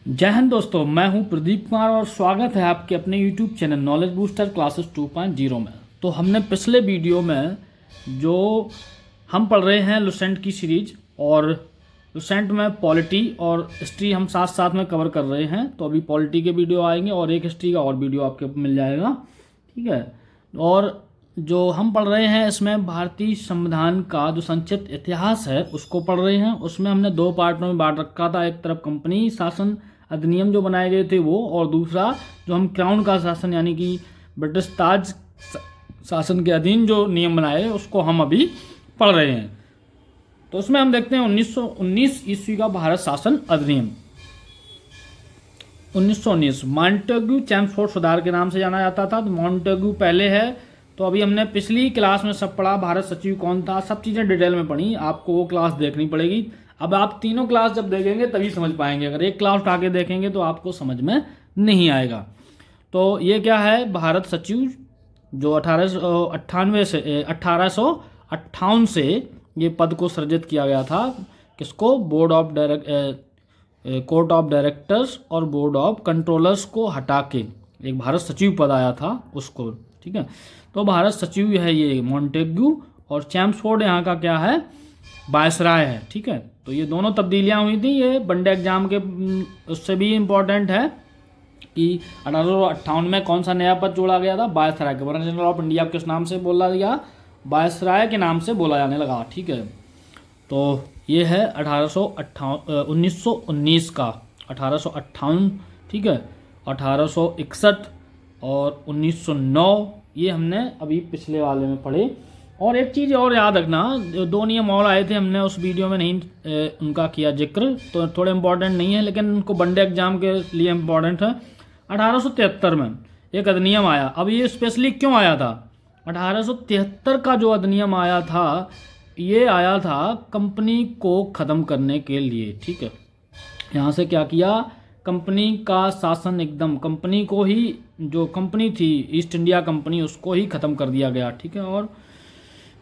जय हिंद दोस्तों, मैं हूं प्रदीप कुमार और स्वागत है आपके अपने YouTube channel knowledge booster classes 2.0 में। तो हमने पिछले वीडियो में जो हम पढ़ रहे हैं लुसेंट की सीरीज, और लुसेंट में पॉलिटी और हिस्ट्री हम साथ साथ में कवर कर रहे हैं। तो अभी पॉलिटी के वीडियो आएंगे और एक हिस्ट्री का और वीडियो आपके मिल जाएगा, ठीक है। और जो हम पढ़ रहे हैं इसमें भारतीय संविधान का जो संक्षिप्त इतिहास है उसको पढ़ रहे हैं। उसमें हमने दो पार्टों में बांट रखा था, एक तरफ कंपनी शासन अधिनियम जो बनाए गए थे वो, और दूसरा जो हम क्राउन का शासन यानी कि ब्रिटिश ताज शासन के अधीन जो नियम बनाए उसको हम अभी पढ़ रहे हैं। तो उसमें हम देखते हैं 1919 ईस्वी का भारत शासन अधिनियम। 1919 मॉन्टेग्यू चैम्सफोर्ड सुधार के नाम से जाना जाता था। तो मॉन्टेग्यू पहले है। तो अभी हमने पिछली क्लास में सब पढ़ा, भारत सचिव कौन था, सब चीज़ें डिटेल में पढ़ी। आपको वो क्लास देखनी पड़ेगी। अब आप तीनों क्लास जब देखेंगे तभी समझ पाएंगे, अगर एक क्लास उठा के देखेंगे तो आपको समझ में नहीं आएगा। तो ये क्या है, भारत सचिव जो 1858 से ये पद को सृजित किया गया था। किसको? कोर्ट ऑफ डायरेक्टर्स और बोर्ड ऑफ कंट्रोलर्स को हटा के एक भारत सचिव पद आया था उसको, ठीक है। तो भारत सचिव है ये मॉन्टेग्यू, और चैम्सफोर्ड यहाँ का क्या है, वायसराय है, ठीक है। तो ये दोनों तब्दीलियाँ हुई थी। ये वनडे एग्जाम के उससे भी इम्पोर्टेंट है कि 1858 में कौन सा नया पद जोड़ा गया था, viceroy. Governor general of India किस नाम से बोला गया, वायसराय के नाम से बोला जाने लगा, ठीक है। तो ये है 1919 का, 1858, ठीक है, 1861 और 1909 ये हमने अभी पिछले वाले में पढ़े। और एक चीज़ और याद रखना, जो दो नियम और आए थे हमने उस वीडियो में नहीं उनका किया जिक्र, तो थोड़े इंपॉर्टेंट नहीं है लेकिन उनको वनडे एग्जाम के लिए इम्पॉर्टेंट है। 1873 में एक अधिनियम आया। अब ये स्पेशली क्यों आया था? 1873 का जो अधिनियम आया था ये आया था कंपनी को ख़त्म करने के लिए, ठीक है। यहाँ से क्या किया, कंपनी का शासन एकदम, कंपनी को ही, जो कंपनी थी ईस्ट इंडिया कंपनी, उसको ही ख़त्म कर दिया गया, ठीक है। और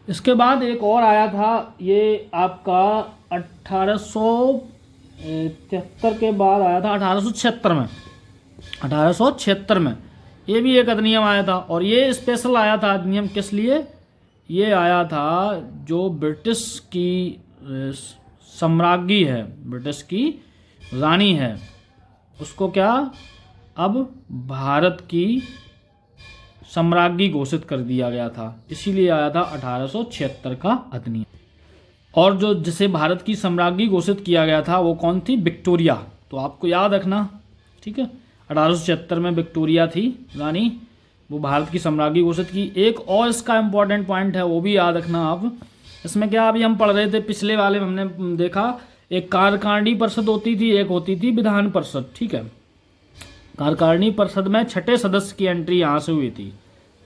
इसके बाद एक और आया था, ये आपका 1873 के बाद आया था 1876 में। 1876 में ये भी एक अधिनियम आया था, और ये स्पेशल आया था अधिनियम किस लिए, ये आया था जो ब्रिटिश की सम्राज्ञी है, ब्रिटिश की रानी है, उसको क्या अब भारत की सम्राज्ञी घोषित कर दिया गया था। इसीलिए आया था 1876 का अधिनियम। और जो जिसे भारत की सम्राज्ञी घोषित किया गया था वो कौन थी? विक्टोरिया। तो आपको याद रखना, ठीक है। 1876 में विक्टोरिया थी रानी, वो भारत की सम्राज्ञी घोषित की। एक और इसका इम्पोर्टेंट पॉइंट है, वो भी याद रखना आप। इसमें क्या अभी हम पढ़ रहे थे, पिछले वाले में हमने देखा एक कार्यकारिणी परिषद होती थी, एक होती थी विधान परिषद, ठीक है। कार्यकारिणी परिषद में 6ठे सदस्य की एंट्री यहाँ से हुई थी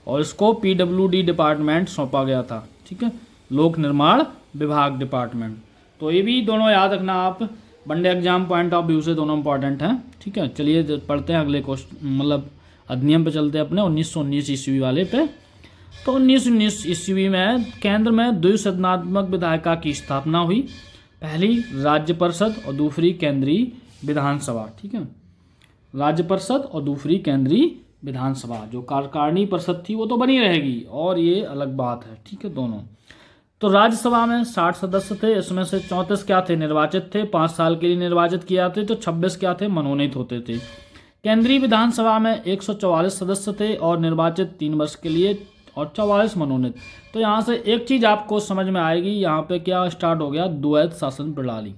और इसको PWD डिपार्टमेंट सौंपा गया था, ठीक है, लोक निर्माण विभाग डिपार्टमेंट। तो ये भी दोनों याद रखना आप, one day exam point of view से दोनों इंपॉर्टेंट हैं, ठीक है। चलिए पढ़ते हैं अगले क्वेश्चन, मतलब अधिनियम पे चलते हैं अपने 1919 ईस्वी वाले पे। तो 1919 ईस्वी में केंद्र में द्विसदनात्मक विधायिका की स्थापना हुई, पहली राज्य परिषद और दूसरी केंद्रीय विधानसभा, ठीक है। राज्य परिषद और दूसरी केंद्रीय विधानसभा। जो कार्यकारिणी परिषद थी वो तो बनी रहेगी और ये अलग बात है, ठीक है, दोनों। तो राज्यसभा में 60 सदस्य थे, इसमें से 34 क्या थे, निर्वाचित थे, 5 साल के लिए निर्वाचित किए जाते, तो 26 क्या थे, मनोनीत होते थे। केंद्रीय विधानसभा में 144 सदस्य थे और निर्वाचित 3 वर्ष के लिए, और 44 मनोनीत। तो यहाँ से एक चीज़ आपको समझ में आएगी, यहाँ पे क्या स्टार्ट हो गया, द्वैत शासन प्रणाली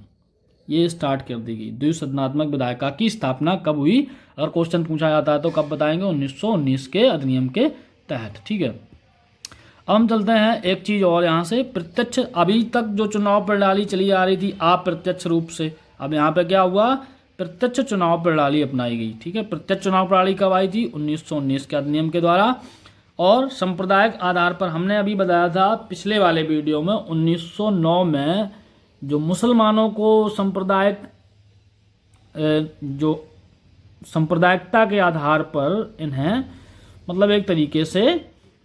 ये स्टार्ट कर दी गई। द्विसदनात्मक विधायिका की स्थापना कब हुई, अगर क्वेश्चन पूछा जाता है तो कब बताएंगे, 1919 के अधिनियम के तहत, ठीक है। अब हम चलते हैं एक चीज़ और, यहाँ से प्रत्यक्ष, अभी तक जो चुनाव प्रणाली चली आ रही थी अप्रत्यक्ष रूप से, अब यहाँ पे क्या हुआ, प्रत्यक्ष चुनाव प्रणाली अपनाई गई, ठीक है। प्रत्यक्ष चुनाव प्रणाली कब आई थी, 1919 के अधिनियम के द्वारा। और सांप्रदायिक आधार पर हमने अभी बताया था पिछले वाले वीडियो में, 1909 में जो मुसलमानों को सांप्रदायिकता के आधार पर इन्हें मतलब एक तरीके से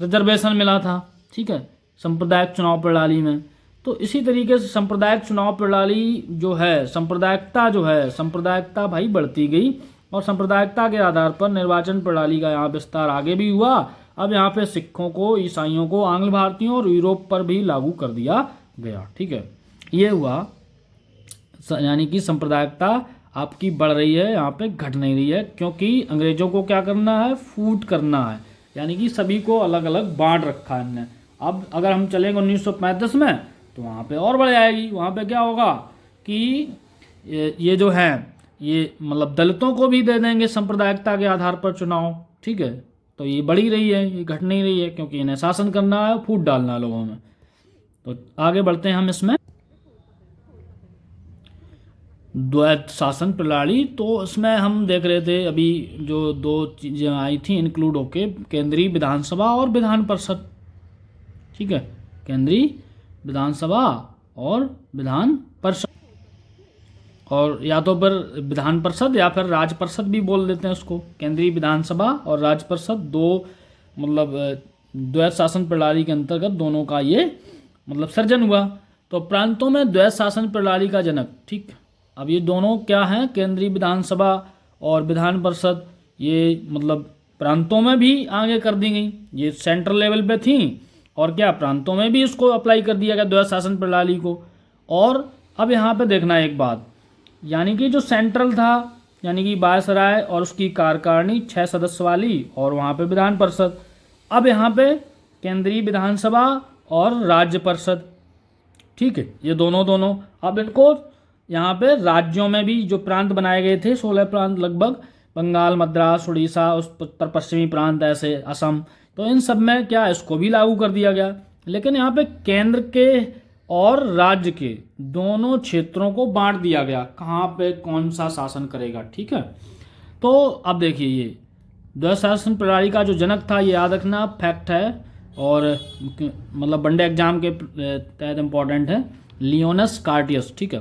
रिजर्वेशन मिला था, ठीक है, सांप्रदायिक चुनाव प्रणाली में। तो इसी तरीके से सांप्रदायिक चुनाव प्रणाली जो है, सांप्रदायिकता भाई बढ़ती गई और सांप्रदायिकता के आधार पर निर्वाचन प्रणाली का यहाँ विस्तार आगे भी हुआ। अब यहाँ पे सिखों को, ईसाइयों को, आंग्ल भारतीयों और यूरोप पर भी लागू कर दिया गया। ठीक है, ये हुआ, यानी कि सांप्रदायिकता आपकी बढ़ रही है, यहाँ पे घट नहीं रही है, क्योंकि अंग्रेजों को क्या करना है, फूट करना है, यानी कि सभी को अलग अलग बांट रखा है इनने। अब अगर हम चलेंगे 1935 में तो वहाँ पे और बढ़ जाएगी। वहाँ पे क्या होगा कि ये जो है, ये मतलब दलितों को भी दे देंगे सांप्रदायिकता के आधार पर चुनाव। ठीक है, तो ये बढ़ ही रही है, ये घट नहीं रही है, क्योंकि इन्हें शासन करना है, फूट डालना है लोगों में। तो आगे बढ़ते हैं हम इसमें, द्वैत शासन प्रणाली। तो इसमें हम देख रहे थे अभी जो दो चीज़ें आई थी इंक्लूड होके, केंद्रीय विधानसभा और विधान परिषद। ठीक है, केंद्रीय विधानसभा और विधान परिषद, और या तो फिर विधान परिषद या फिर राज्य परिषद भी बोल देते हैं उसको। केंद्रीय विधानसभा और राज्य परिषद दो मतलब द्वैत शासन प्रणाली के अंतर्गत दोनों का ये मतलब सर्जन हुआ। तो प्रांतों में द्वैत शासन प्रणाली का जनक, ठीक, अब ये दोनों क्या हैं, केंद्रीय विधानसभा और विधान परिषद, ये मतलब प्रांतों में भी आगे कर दी गई। ये सेंट्रल लेवल पे थी और क्या प्रांतों में भी इसको अप्लाई कर दिया गया द्वैत शासन प्रणाली को। और अब यहाँ पे देखना एक बात, यानी कि जो सेंट्रल था, यानी कि वायसराय और उसकी कार्यकारिणी 6 सदस्य वाली, और वहाँ पे विधान परिषद। अब यहाँ पे केंद्रीय विधानसभा और राज्य परिषद। ठीक है, ये दोनों अब इनको यहाँ पे राज्यों में भी जो प्रांत बनाए गए थे, 16 प्रांत लगभग, बंगाल, मद्रास, उड़ीसा, उस उत्तर पश्चिमी प्रांत, ऐसे असम, तो इन सब में क्या इसको भी लागू कर दिया गया। लेकिन यहाँ पे केंद्र के और राज्य के दोनों क्षेत्रों को बांट दिया गया, कहाँ पे कौन सा शासन करेगा। ठीक है, तो अब देखिए ये द्वैत शासन प्रणाली का जो जनक था, ये याद रखना फैक्ट है और मतलब वनडे एग्जाम के तहत इम्पोर्टेंट है, लियोनस कार्टियस। ठीक है,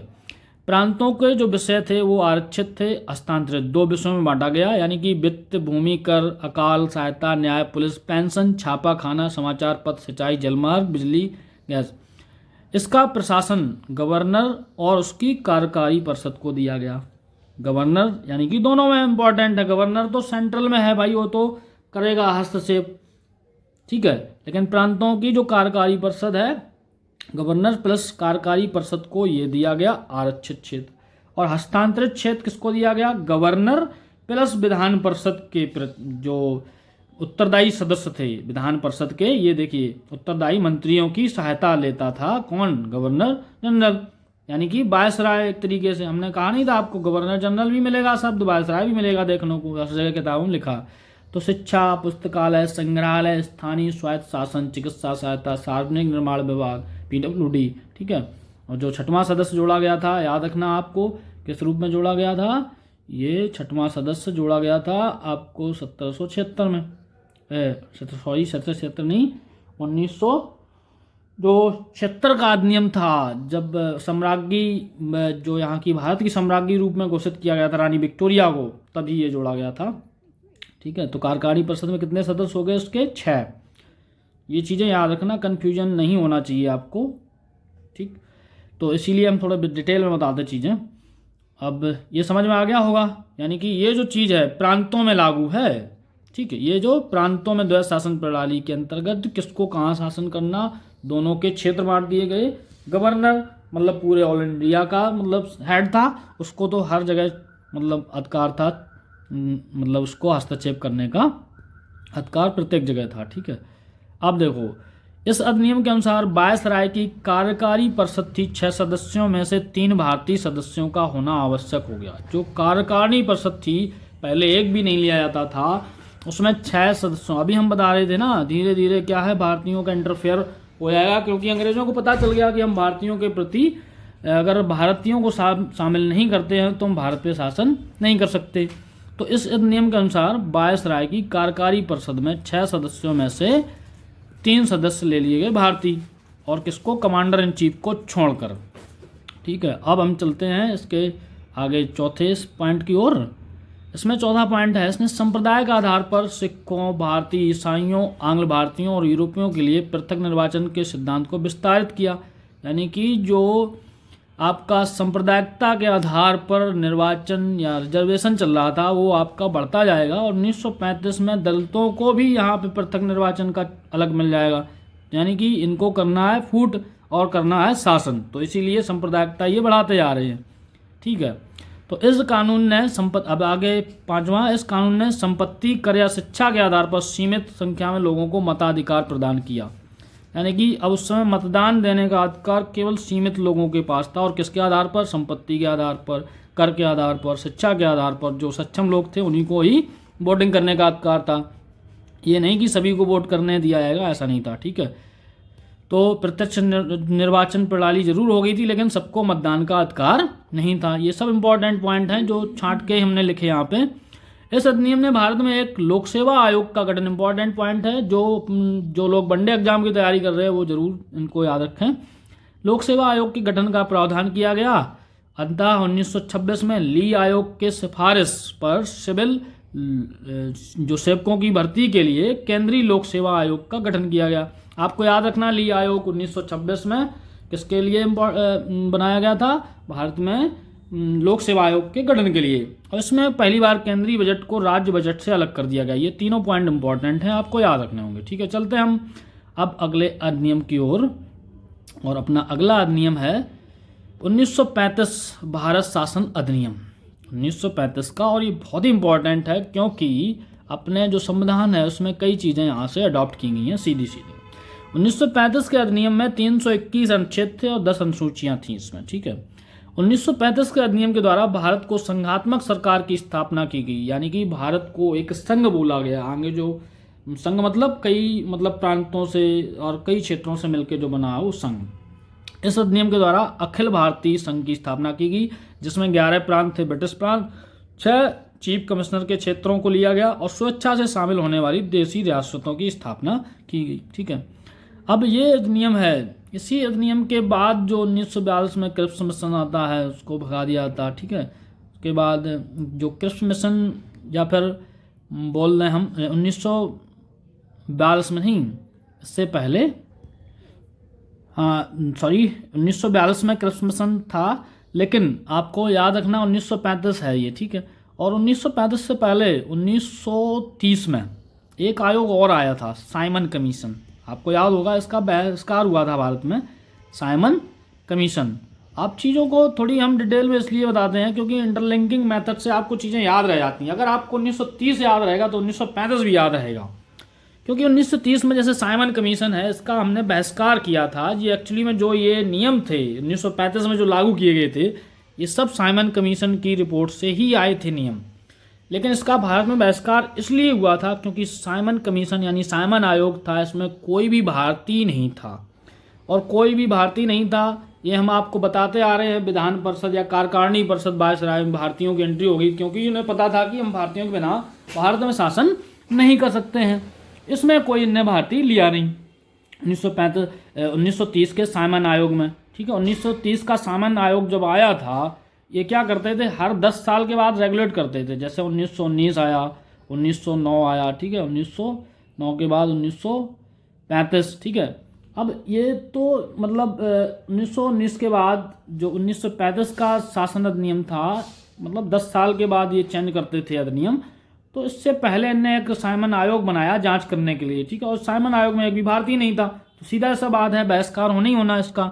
प्रांतों के जो विषय थे वो आरक्षित थे, हस्तांतरित 2 विषयों में बांटा गया, यानी कि वित्त, भूमि कर, अकाल सहायता, न्याय, पुलिस, पेंशन, छापा खाना, समाचार पत्र, सिंचाई, जलमार्ग, बिजली, गैस। इसका प्रशासन गवर्नर और उसकी कार्यकारी परिषद को दिया गया। गवर्नर यानी कि दोनों में इंपॉर्टेंट है, गवर्नर तो सेंट्रल में है भाई, वो तो करेगा हस्तक्षेप। ठीक है, लेकिन प्रांतों की जो कार्यकारी परिषद है, गवर्नर प्लस कार्यकारी परिषद को ये दिया गया आरक्षित क्षेत्र, और हस्तांतरित क्षेत्र किसको दिया गया, गवर्नर प्लस विधान परिषद के जो उत्तरदायी सदस्य थे विधान परिषद के, ये देखिए उत्तरदायी मंत्रियों की सहायता लेता था कौन, गवर्नर जनरल, यानी कि वायसराय। एक तरीके से हमने कहा नहीं था आपको, गवर्नर जनरल भी मिलेगा शब्द, वायसराय भी मिलेगा देखने को, हर जगह किताबों में लिखा। तो शिक्षा, पुस्तकालय, संग्रहालय, स्थानीय स्वायत्त शासन, चिकित्सा सहायता, सार्वजनिक निर्माण विभाग, PWD। ठीक है, और जो 6वां सदस्य जोड़ा गया था, याद रखना आपको किस रूप में जोड़ा गया था, ये 6वां सदस्य जोड़ा गया था आपको 1776 में, सॉरी 1776 नहीं, 1976 का अधिनियम था, जब सम्राज्ञी जो यहाँ की भारत की सम्राज्ञी रूप में घोषित किया गया था रानी विक्टोरिया को, तभी ये जोड़ा गया था। ठीक है, तो कार्यकारी परिषद में कितने सदस्य हो गए उसके, 6। ये चीज़ें याद रखना, कन्फ्यूजन नहीं होना चाहिए आपको। ठीक, तो इसीलिए हम थोड़ा डिटेल में बताते चीज़ें। अब ये समझ में आ गया होगा, यानी कि ये जो चीज़ है प्रांतों में लागू है। ठीक है, ये जो प्रांतों में द्वैत शासन प्रणाली के अंतर्गत किसको कहाँ शासन करना, दोनों के क्षेत्र बांट दिए गए। गवर्नर मतलब पूरे ऑल इंडिया का मतलब हेड था, उसको तो हर जगह मतलब अधिकार था, मतलब उसको हस्तक्षेप करने का अधिकार प्रत्येक जगह था। ठीक है, अब देखो इस अधिनियम के अनुसार वायसराय की कार्यकारी परिषद थी 6 सदस्यों में से 3 भारतीय सदस्यों का होना आवश्यक हो गया। जो कार्यकारिणी परिषद थी पहले एक भी नहीं लिया जाता था, उसमें 6 सदस्यों, अभी हम बता रहे थे ना, धीरे धीरे क्या है भारतीयों का इंटरफेयर हो जाएगा, क्योंकि अंग्रेजों को पता चल गया कि हम भारतीयों के प्रति अगर भारतीयों को शामिल नहीं करते हैं तो हम भारत पे शासन नहीं कर सकते। तो इस अधिनियम के अनुसार वायसराय की कार्यकारी परिषद में 6 सदस्यों में से 3 सदस्य ले लिए गए भारतीय, और किसको, कमांडर इन चीफ को छोड़कर। ठीक है, अब हम चलते हैं इसके आगे चौथे पॉइंट की ओर। इसमें चौथा पॉइंट है, इसने संप्रदाय के आधार पर सिखों, भारतीय, ईसाइयों, आंग्ल भारतीयों और यूरोपियों के लिए पृथक निर्वाचन के सिद्धांत को विस्तारित किया। यानी कि जो आपका सांप्रदायिकता के आधार पर निर्वाचन या रिजर्वेशन चल रहा था वो आपका बढ़ता जाएगा, और 1935 में दलितों को भी यहाँ पे पृथक निर्वाचन का अलग मिल जाएगा। यानी कि इनको करना है फूट और करना है शासन, तो इसीलिए सांप्रदायिकता ये बढ़ाते जा रहे हैं। ठीक है, तो इस कानून ने अब आगे 5वां, इस कानून ने संपत्ति, कर या शिक्षा के आधार पर सीमित संख्या में लोगों को मताधिकार प्रदान किया। यानी कि अब उस समय मतदान देने का अधिकार केवल सीमित लोगों के पास था, और किसके आधार पर? संपत्ति के आधार पर, कर के आधार पर, शिक्षा के आधार पर। जो सक्षम लोग थे उन्हीं को ही वोटिंग करने का अधिकार था। ये नहीं कि सभी को वोट करने दिया जाएगा, ऐसा नहीं था। ठीक है, तो प्रत्यक्ष निर्वाचन प्रणाली जरूर हो गई थी, लेकिन सबको मतदान का अधिकार नहीं था। ये सब इंपॉर्टेंट पॉइंट हैं जो छांट के हमने लिखे यहाँ पे। इस अधिनियम ने भारत में एक लोक सेवा आयोग का गठन, इंपॉर्टेंट पॉइंट है, जो लोग वनडे एग्जाम की तैयारी कर रहे हैं वो जरूर इनको याद रखें। लोक सेवा आयोग के गठन का प्रावधान किया गया। अंततः 1926 में ली आयोग के सिफारिश पर सिविल जो सेवकों की भर्ती के लिए केंद्रीय लोक सेवा आयोग का गठन किया गया। आपको याद रखना, ली आयोग 1926 में किसके लिए बनाया गया था? भारत में लोक सेवा आयोग के गठन के लिए। और इसमें पहली बार केंद्रीय बजट को राज्य बजट से अलग कर दिया गया। ये तीनों पॉइंट इंपॉर्टेंट हैं, आपको याद रखने होंगे। ठीक है, चलते हैं हम अब अगले अधिनियम की ओर। और अपना अगला अधिनियम है 1935 भारत शासन अधिनियम 1935 का। और ये बहुत ही इंपॉर्टेंट है क्योंकि अपने जो संविधान है उसमें कई चीज़ें यहाँ से अडॉप्ट की गई हैं सीधी सीधी। 1935 के अधिनियम में 321 अनुच्छेद थे और 10 अनुसूचियाँ थीं इसमें। ठीक है, 1935 के अधिनियम के द्वारा भारत को संघात्मक सरकार की स्थापना की गई। यानी कि भारत को एक संघ बोला गया। आगे जो संघ मतलब कई प्रांतों से और कई क्षेत्रों से मिलकर जो बना है वो संघ। इस अधिनियम के द्वारा अखिल भारतीय संघ की स्थापना की गई, जिसमें 11 प्रांत थे ब्रिटिश प्रांत, 6 चीफ कमिश्नर के क्षेत्रों को लिया गया और स्वेच्छा से शामिल होने वाली देशी रियासतों की स्थापना की गई। ठीक है, अब ये अधिनियम है। इसी अधिनियम के बाद जो 1942 में क्रिप्स मिशन आता है उसको भगा दिया जाता है। ठीक है, उसके बाद जो क्रिप्स मिशन या फिर बोल रहे हम 1942 में नहीं, इससे पहले 1942 में क्रिप्स मिशन था, लेकिन आपको याद रखना 1935 है ये। ठीक है, और 1935 से पहले 1930 में एक आयोग और आया था, साइमन कमीशन। आपको याद होगा, इसका बहिष्कार हुआ था भारत में, साइमन कमीशन। आप चीज़ों को थोड़ी हम डिटेल में इसलिए बताते हैं क्योंकि इंटरलिंकिंग मेथड से आपको चीज़ें याद रह जाती हैं। अगर आपको 1930 याद रहेगा तो 1935 भी याद रहेगा, क्योंकि 1930 में जैसे साइमन कमीशन है, इसका हमने बहिष्कार किया था। ये एक्चुअली में जो ये नियम थे 1935 में जो लागू किए गए थे, ये सब साइमन कमीशन की रिपोर्ट से ही आए थे नियम। लेकिन इसका भारत में बहिष्कार इसलिए हुआ था क्योंकि साइमन कमीशन यानी साइमन आयोग था, इसमें कोई भी भारतीय नहीं था। और कोई भी भारतीय नहीं था, ये हम आपको बताते आ रहे हैं। विधान परिषद या कार्यकारिणी परिषद वायसराय में भारतीयों की एंट्री होगी, क्योंकि उन्हें पता था कि हम भारतीयों के बिना भारत में शासन नहीं कर सकते हैं। इसमें कोई अन्य भारतीय लिया नहीं 1930 के साइमन आयोग में। ठीक है, 1930 का साइमन आयोग जब आया था, ये क्या करते थे, हर 10 साल के बाद रेगुलेट करते थे। जैसे 1919 आया, 1909 आया। ठीक है, 1909 के बाद 1935। ठीक है, अब ये तो 1919 के बाद जो 1935 का शासन अधिनियम था, 10 साल के बाद ये चेंज करते थे अधिनियम। तो इससे पहले इन्हें एक साइमन आयोग बनाया जांच करने के लिए। ठीक है, और साइमन आयोग में एक भी भारतीय नहीं था, तो सीधा सा बात है बहिष्कार होना ही होना इसका।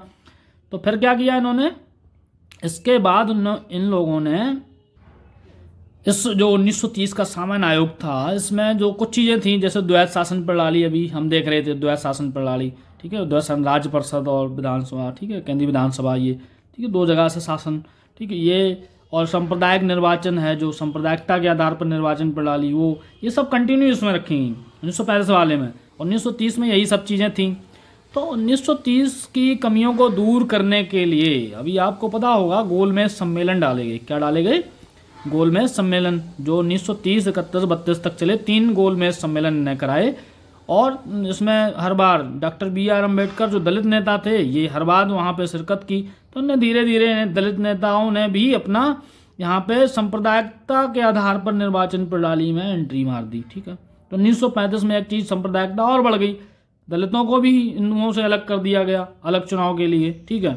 तो फिर क्या किया इन्होंने, इसके बाद इन लोगों ने इस जो 1930 का सामान्य आयोग था, इसमें जो कुछ चीज़ें थी, जैसे द्वैत शासन प्रणाली, अभी हम देख रहे थे द्वैत शासन प्रणाली। ठीक है, द्वैत शासन, राज्य परिषद और विधानसभा। ठीक है, केंद्रीय विधानसभा, ये ठीक है, 2 जगह से शासन। ठीक है, ये और सांप्रदायिक निर्वाचन है, जो सांप्रदायिकता के आधार पर निर्वाचन प्रणाली, वो ये सब कंटिन्यू इसमें रखी गई 1935 वाले में। 1930 में यही सब चीज़ें थी। तो 1930 की कमियों को दूर करने के लिए अभी आपको पता होगा गोलमेज सम्मेलन डाले गए। क्या डाले गए? गोलमेज सम्मेलन, जो 1930, 31, 32 तक चले। 3 गोलमेज सम्मेलन ने कराए और इसमें हर बार डॉक्टर BR अम्बेडकर जो दलित नेता थे, ये हर बार वहाँ पे शिरकत की। तो उन्हें धीरे धीरे दलित नेताओं ने भी अपना यहाँ पे सांप्रदायिकता के आधार पर निर्वाचन प्रणाली में एंट्री मार दी। ठीक है, तो 1935 में एक चीज़ सांप्रदायिकता और बढ़ गई। दलितों को भी हिंदुओं से अलग कर दिया गया अलग चुनाव के लिए, ठीक है।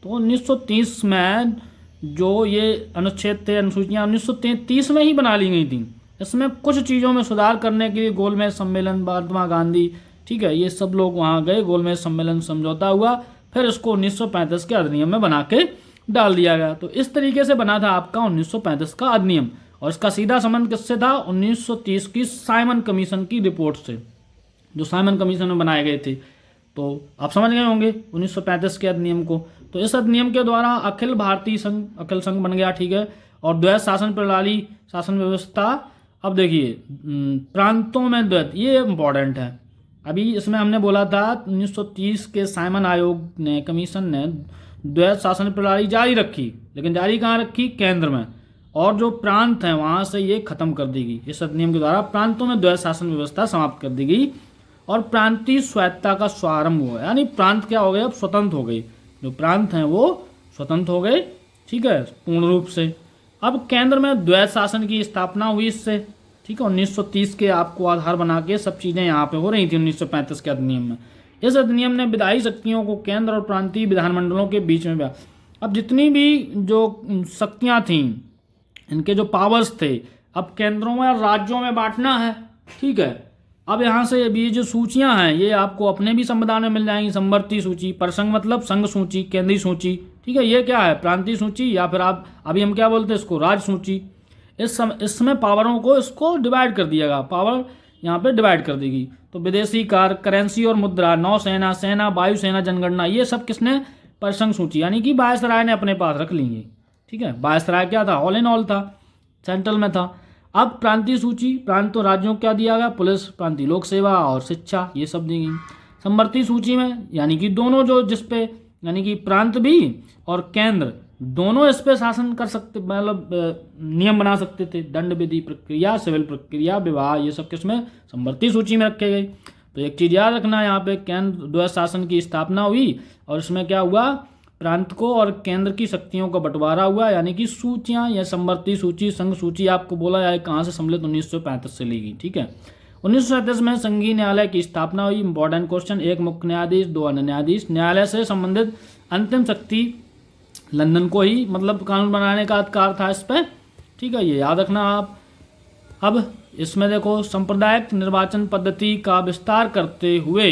तो 1930 में जो ये अनुच्छेद थे, अनुसूचियाँ 1933 में ही बना ली गई थी। इसमें कुछ चीज़ों में सुधार करने के लिए गोलमेज सम्मेलन, महात्मा गांधी, ठीक है, ये सब लोग वहाँ गए, गोलमेज सम्मेलन समझौता हुआ, फिर इसको 1935 के अधिनियम में बना के डाल दिया गया। तो इस तरीके से बना था आपका 1935 का अधिनियम, और इसका सीधा संबंध किससे था? 1930 की साइमन कमीशन की रिपोर्ट से, जो साइमन कमीशन में बनाए गए थे। तो आप समझ गए होंगे 1935 के अधिनियम को। तो इस अधिनियम के द्वारा अखिल भारतीय संघ, अखिल संघ बन गया, ठीक है। और द्वैत शासन प्रणाली, शासन व्यवस्था, अब देखिए प्रांतों में द्वैत, ये इम्पोर्टेंट है। अभी इसमें हमने बोला था 1930 के साइमन आयोग ने, कमीशन ने द्वैत शासन प्रणाली जारी रखी, लेकिन जारी कहाँ रखी? केंद्र में। और जो प्रांत हैं वहाँ से ये खत्म कर दी गई। इस अधिनियम के द्वारा प्रांतों में द्वैत शासन व्यवस्था समाप्त कर दी गई और प्रांतीय स्वायत्तता का शुभारंभ हुआ। यानी प्रांत क्या हो गए? अब स्वतंत्र हो गए। जो प्रांत हैं वो स्वतंत्र हो गए, ठीक है, पूर्ण रूप से। अब केंद्र में द्वैत शासन की स्थापना हुई इससे, ठीक है। 1930 के आपको आधार बना के सब चीज़ें यहाँ पे हो रही थी 1935 के अधिनियम में। इस अधिनियम ने विधायी शक्तियों को केंद्र और प्रांतीय विधानमंडलों के बीच में, अब जितनी भी जो शक्तियाँ थीं, इनके जो पावर्स थे, अब केंद्रों में और राज्यों में बांटना है, ठीक है। अब यहाँ से ये जो सूचियाँ हैं ये आपको अपने भी संविधान में मिल जाएंगी। संवर्ती सूची, परसंघ मतलब संघ सूची, केंद्रीय सूची, ठीक है। ये क्या है? प्रांतीय सूची, या फिर आप अभी हम क्या बोलते हैं इसको? राज्य सूची। इसमें पावरों को इसको डिवाइड कर दिया गया, पावर यहाँ पे डिवाइड कर दी गई। तो विदेशी कार्य, करेंसी और मुद्रा, नौसेना, सेना, वायुसेना, जनगणना, ये सब किसने? परसंघ सूची, यानी कि वायसराय ने अपने पास रख ली है, ठीक है। वायसराय क्या था? ऑल इन ऑल था, सेंट्रल में था। अब प्रांतीय सूची, प्रांतों राज्यों क्या दिया गया? पुलिस, प्रांतीय लोक सेवा और शिक्षा, ये सब दी गई। संवर्ती सूची में यानी कि दोनों जो जिसपे, यानी कि प्रांत भी और केंद्र दोनों इस पे शासन कर सकते, मतलब नियम बना सकते थे। दंड विधि प्रक्रिया, सिविल प्रक्रिया, विवाह, ये सब किसमें? संवर्ती सूची में रखे गए। तो एक चीज़ याद रखना, यहाँ पे केंद्र द्वैत शासन की स्थापना हुई और इसमें क्या हुआ? प्रांत को और केंद्र की शक्तियों का बंटवारा हुआ, यानी कि सूचियाँ या संवर्ती सूची, संघ सूची आपको बोला जाए कहाँ से सम्मिलित? 1935 से ली गई, ठीक है। 1937 में संघीय न्यायालय की स्थापना हुई। इंपॉर्टेंट क्वेश्चन, एक मुख्य न्यायाधीश, 2 अन्य न्यायाधीश। न्यायालय से संबंधित अंतिम शक्ति लंदन को ही, मतलब कानून बनाने का अधिकार था इस पर, ठीक है, ये याद रखना आप। अब इसमें देखो, सांप्रदायिक निर्वाचन पद्धति का विस्तार करते हुए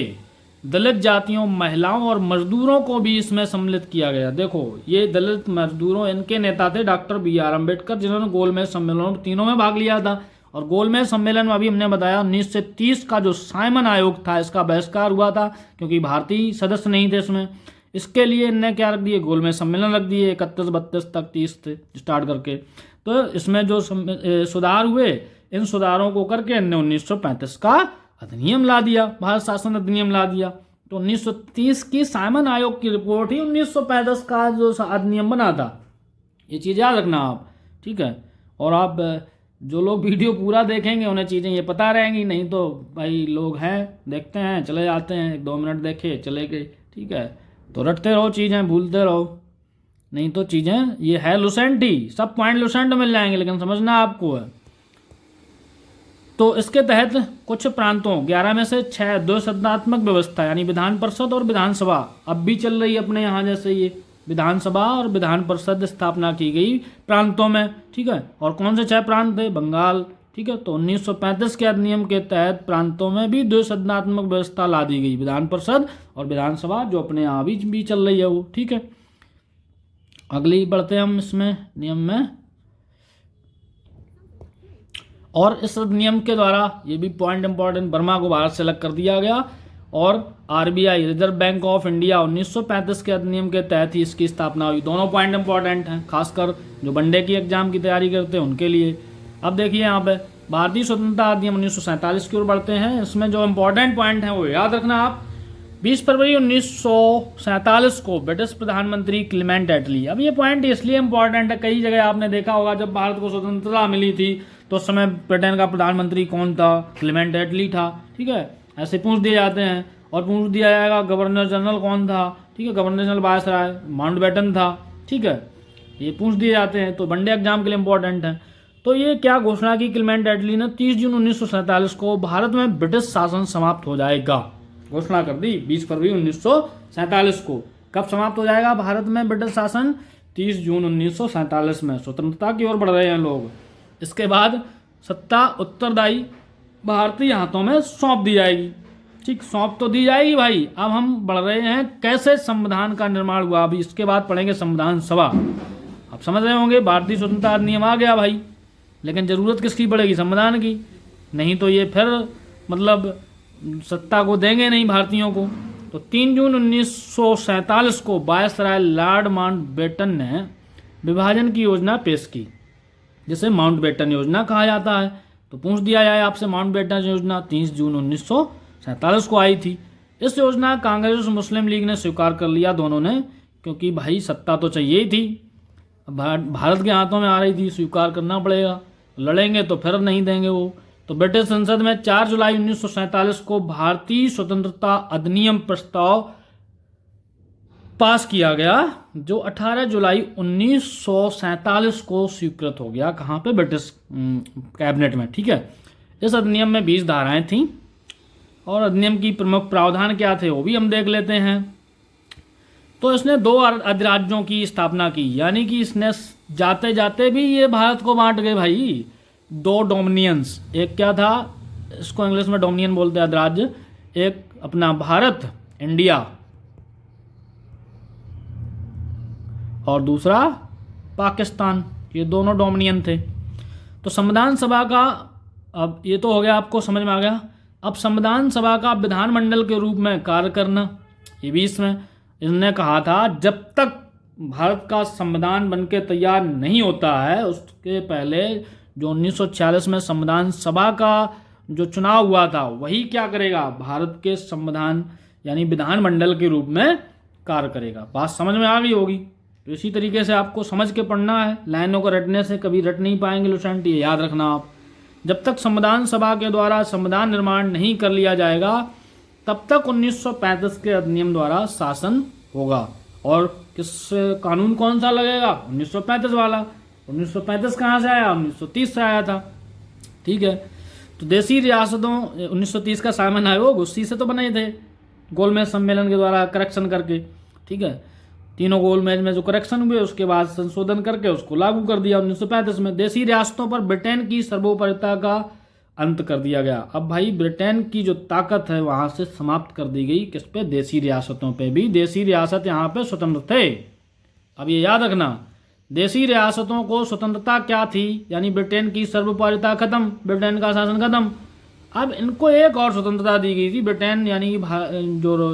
दलित जातियों, महिलाओं और मजदूरों को भी इसमें सम्मिलित किया गया। देखो ये दलित, मजदूरों, इनके नेता थे डॉक्टर BR अम्बेडकर, जिन्होंने गोलमेज सम्मेलनों तीनों में भाग लिया था। और गोलमेज सम्मेलन में अभी हमने बताया 1930 का जो साइमन आयोग था, इसका बहिष्कार हुआ था क्योंकि भारतीय सदस्य नहीं थे इसमें। इसके लिए इनने क्या रख दिए? गोलमेज सम्मेलन रख दिए 31, 32 तक, 30 से स्टार्ट करके। तो इसमें जो सुधार हुए, इन सुधारों को करके इनने 1935 का अधिनियम ला दिया, भारत शासन अधिनियम ला दिया। तो 1930 की साइमन आयोग की रिपोर्ट ही 1935 का जो अधिनियम बना था। ये चीज़ याद रखना आप, ठीक है। और आप जो लोग वीडियो पूरा देखेंगे उन्हें चीज़ें ये पता रहेंगी, नहीं तो भाई लोग हैं, देखते हैं चले जाते हैं, 1-2 मिनट देखे चले गए, ठीक है। तो रटते रहो चीज़ें, भूलते रहो, नहीं तो चीज़ें ये है लुसेंट ही, सब पॉइंट लुसेंट मिल जाएंगे, लेकिन समझना आपको है। तो इसके तहत कुछ प्रांतों, 11 में से 6 द्विसदनात्मक व्यवस्था, यानी विधान परिषद और विधानसभा अब भी चल रही है अपने यहाँ, जैसे ये विधानसभा और विधान परिषद स्थापना की गई प्रांतों में, ठीक है। और कौन से 6 प्रांत थे? बंगाल, ठीक है। तो 1935 के अधिनियम के तहत प्रांतों में भी द्विसदनात्मक व्यवस्था ला दी गई, विधान परिषद और विधानसभा, जो अपने यहाँ भी चल रही है वो, ठीक है। अगली बढ़ते हैं हम इसमें नियम में। और इस अधिनियम के द्वारा ये भी पॉइंट इंपॉर्टेंट, बर्मा को भारत से अलग कर दिया गया। और RBI, reserve bank of India, 1935 के अधिनियम के तहत ही इसकी स्थापना हुई। दोनों पॉइंट इंपॉर्टेंट हैं, खासकर जो वनडे की एग्जाम की तैयारी करते हैं उनके लिए। अब देखिए यहाँ पे भारतीय स्वतंत्रता अधिनियम 1947 की ओर बढ़ते हैं। इसमें जो इंपॉर्टेंट पॉइंट है वो याद रखना आप। 20 फरवरी 1947 को ब्रिटिश प्रधानमंत्री क्लेमेंट एटली, अब ये पॉइंट इसलिए इंपॉर्टेंट है, कई जगह आपने देखा होगा जब भारत को स्वतंत्रता मिली थी तो उस समय ब्रिटेन का प्रधानमंत्री कौन था? क्लेमेंट एटली था, ठीक है। ऐसे पूछ दिए जाते हैं। और पूछ दिया जाएगा गवर्नर जनरल कौन था? ठीक है, गवर्नर जनरल वायसराय माउंटबेटन था, ठीक है। ये पूछ दिए जाते हैं, तो वनडे एग्जाम के लिए इंपॉर्टेंट है। तो ये क्या घोषणा की क्लेमेंट एटली ने? 30 जून 1947 को भारत में ब्रिटिश शासन समाप्त हो जाएगा। घोषणा कर दी 20 फरवरी 1947 को। कब समाप्त हो जाएगा भारत में ब्रिटिश शासन? 30 जून 1947 में। स्वतंत्रता की ओर बढ़ रहे हैं लोग। इसके बाद सत्ता उत्तरदायी भारतीय हाथों में सौंप दी जाएगी। ठीक, सौंप तो दी जाएगी भाई। अब हम बढ़ रहे हैं कैसे संविधान का निर्माण हुआ। अभी इसके बाद पढ़ेंगे संविधान सभा। आप समझ रहे होंगे भारतीय स्वतंत्रता अधिनियम आ गया भाई, लेकिन ज़रूरत किसकी पड़ेगी? संविधान की। नहीं तो ये फिर मतलब सत्ता को देंगे नहीं भारतीयों को। तो 3 जून 1947 को वायसराय लॉर्ड माउंटबेटन ने विभाजन की योजना पेश की, जिसे माउंटबेटन योजना कहा जाता है। तो पूछ दिया जाए आपसे, माउंटबेटन योजना 30 जून 1947 को आई थी। इस योजना कांग्रेस और मुस्लिम लीग ने स्वीकार कर लिया, दोनों ने, क्योंकि भाई सत्ता तो चाहिए ही थी, भारत के हाथों में आ रही थी, स्वीकार करना पड़ेगा। लड़ेंगे तो फिर नहीं देंगे वो। तो ब्रिटिश संसद में 4 जुलाई 1947 को भारतीय स्वतंत्रता अधिनियम प्रस्ताव पास किया गया, जो 18 जुलाई 1947 को स्वीकृत हो गया। कहाँ पे? ब्रिटिश कैबिनेट में। ठीक है। इस अधिनियम में 20 धाराएं थीं और अधिनियम की प्रमुख प्रावधान क्या थे वो भी हम देख लेते हैं। तो इसने 2 अधिराज्यों की स्थापना की, यानी कि इसने जाते जाते भी ये भारत को बांट गए भाई। 2 डोमिनियंस, एक क्या था, इसको इंग्लिश में डोमिनियन बोलते हैं अधिराज्य, एक अपना भारत इंडिया और दूसरा पाकिस्तान। ये दोनों डोमिनियन थे। तो संविधान सभा का, अब ये तो हो गया, आपको समझ में आ गया। अब संविधान सभा का विधानमंडल के रूप में कार्य करना, ये भी इसमें इसने कहा था जब तक भारत का संविधान बनके तैयार नहीं होता है, उसके पहले जो 1946 में संविधान सभा का जो चुनाव हुआ था, वही क्या करेगा, भारत के संविधान यानी विधानमंडल के रूप में कार्य करेगा। बात समझ में आ गई होगी। तो इसी तरीके से आपको समझ के पढ़ना है, लाइनों को रटने से कभी रट नहीं पाएंगे लुसेंट, ये याद रखना आप। जब तक संविधान सभा के द्वारा संविधान निर्माण नहीं कर लिया जाएगा, तब तक 1935 के अधिनियम द्वारा शासन होगा। और किस कानून कौन सा लगेगा? 1935 वाला। 1935 कहाँ से आया? 1930 से आया था। ठीक है। तो देसी रियासतों 1930 का साइमन आयोग उसी से तो बने थे, गोलमेज सम्मेलन के द्वारा करेक्शन करके। ठीक है। तीनों गोलमेज में जो करेक्शन हुए उसके बाद संशोधन करके उसको लागू कर दिया 1935 में। देसी रियासतों पर ब्रिटेन की सर्वोपरिता का अंत कर दिया गया। अब भाई ब्रिटेन की जो ताकत है वहां से समाप्त कर दी गई। किस पे? देसी रियासतों पे भी। देसी रियासत यहाँ पे स्वतंत्र थे। अब ये याद रखना, देसी रियासतों को स्वतंत्रता क्या थी, यानी ब्रिटेन की सर्वोपरिता खत्म, ब्रिटेन का शासन खत्म। अब इनको एक और स्वतंत्रता दी गई थी। ब्रिटेन यानी जो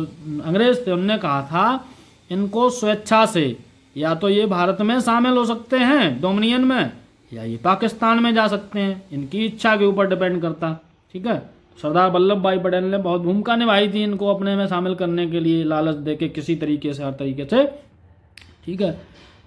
अंग्रेज थे, उनने कहा था इनको स्वेच्छा से या तो ये भारत में शामिल हो सकते हैं डोमिनियन में, या ये पाकिस्तान में जा सकते हैं, इनकी इच्छा के ऊपर डिपेंड करता। ठीक है। सरदार वल्लभ भाई पटेल ने बहुत भूमिका निभाई थी इनको अपने में शामिल करने के लिए, लालच देके किसी तरीके से, हर तरीके से। ठीक है।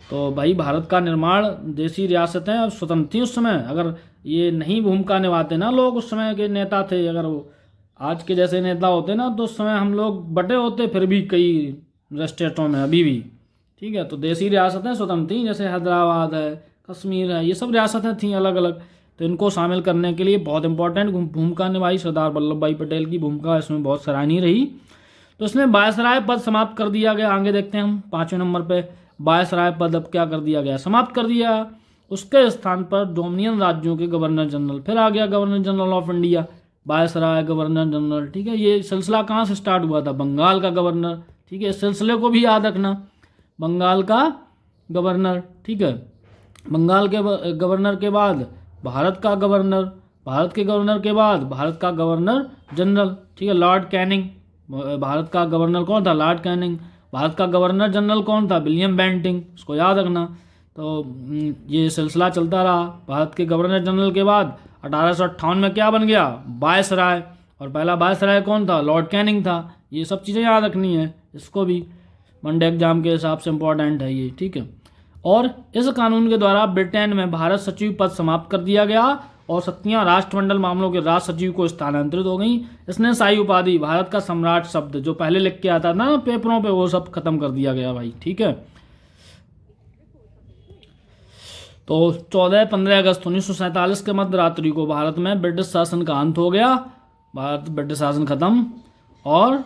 तो भाई भारत का निर्माण, देसी रियासतें अब स्वतंत्र थी उस समय। अगर ये नहीं भूमिका निभाते ना लोग, उस समय के नेता थे, अगर वो आज के जैसे नेता होते ना, तो उस समय हम लोग बटे होते फिर भी कई स्टेटों में अभी भी। ठीक है। तो देसी रियासतें स्वतंत्र थी, जैसे हैदराबाद है, कश्मीर है, ये सब रियासतें थीं अलग अलग। तो इनको शामिल करने के लिए बहुत इंपॉर्टेंट भूमिका निभाई सरदार वल्लभ भाई पटेल की भूमिका इसमें बहुत सराहनीय रही। तो इसमें वायसराय पद समाप्त कर दिया गया। आगे देखते हैं हम 5वें नंबर पे, वायसराय पद अब क्या कर दिया गया? समाप्त कर दिया। उसके स्थान पर डोमिनियन राज्यों के गवर्नर जनरल, फिर आ गया governor general of India, viceroy, governor general. ठीक है। ये सिलसिला कहाँ से स्टार्ट हुआ था? बंगाल का गवर्नर। ठीक है। इस सिलसिले को भी याद रखना, बंगाल का गवर्नर। ठीक है। बंगाल के गवर्नर के बाद भारत का गवर्नर, भारत के गवर्नर के बाद भारत का गवर्नर जनरल। ठीक है। लॉर्ड कैनिंग, भारत का गवर्नर कौन था? Lord Canning. भारत का गवर्नर जनरल कौन था? William Bentinck. इसको याद रखना। तो ये सिलसिला चलता रहा। भारत के गवर्नर जनरल के बाद 1858 में क्या बन गया? वायसराय। और पहला वायसराय कौन था? लॉर्ड कैनिंग था। ये सब चीज़ें याद रखनी है, इसको भी वनडे एग्जाम के हिसाब से इम्पोर्टेंट है ये। ठीक है। और इस कानून के द्वारा ब्रिटेन में भारत सचिव पद समाप्त कर दिया गया और शक्तियां राष्ट्रमंडल मामलों के राज सचिव को स्थानांतरित हो गई। इसने शाही उपाधि, भारत का सम्राट शब्द जो पहले लिख के आता था ना पेपरों पे, वो सब खत्म कर दिया गया भाई। ठीक है। तो 14-15 अगस्त 1947 के मध्य रात्रि को भारत में ब्रिटिश शासन का अंत हो गया। भारत ब्रिटिश शासन खत्म और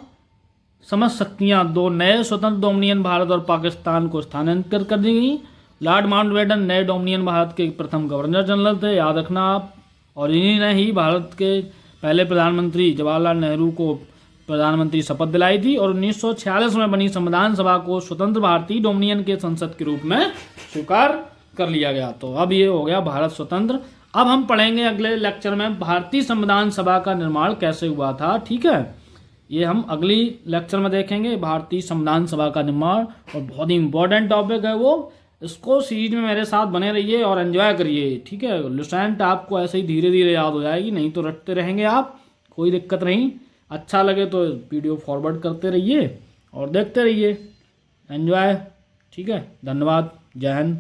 समझ शक्तियाँ दो नए स्वतंत्र डोमिनियन भारत और पाकिस्तान को स्थानांतरित कर दी गई। लॉर्ड माउंटबेटन नए डोमिनियन भारत के प्रथम गवर्नर जनरल थे, याद रखना आप। और इन्हीं ने ही भारत के पहले प्रधानमंत्री जवाहरलाल नेहरू को प्रधानमंत्री शपथ दिलाई थी और 1946 में बनी संविधान सभा को स्वतंत्र भारतीय डोमिनियन के संसद के रूप में स्वीकार कर लिया गया। तो अब ये हो गया भारत स्वतंत्र। अब हम पढ़ेंगे अगले लेक्चर में भारतीय संविधान सभा का निर्माण कैसे हुआ था, ठीक है। ये हम अगली लेक्चर में देखेंगे, भारतीय संविधान सभा का निर्माण, और बहुत ही इंपॉर्टेंट टॉपिक है वो। इसको सीरीज में मेरे साथ बने रहिए और एंजॉय करिए, ठीक है। लुसेंट आपको ऐसे ही धीरे धीरे याद हो जाएगी, नहीं तो रटते रहेंगे आप, कोई दिक्कत नहीं। अच्छा लगे तो वीडियो फॉरवर्ड करते रहिए और देखते रहिए, एंजॉय, ठीक है। धन्यवाद, जय हिंद।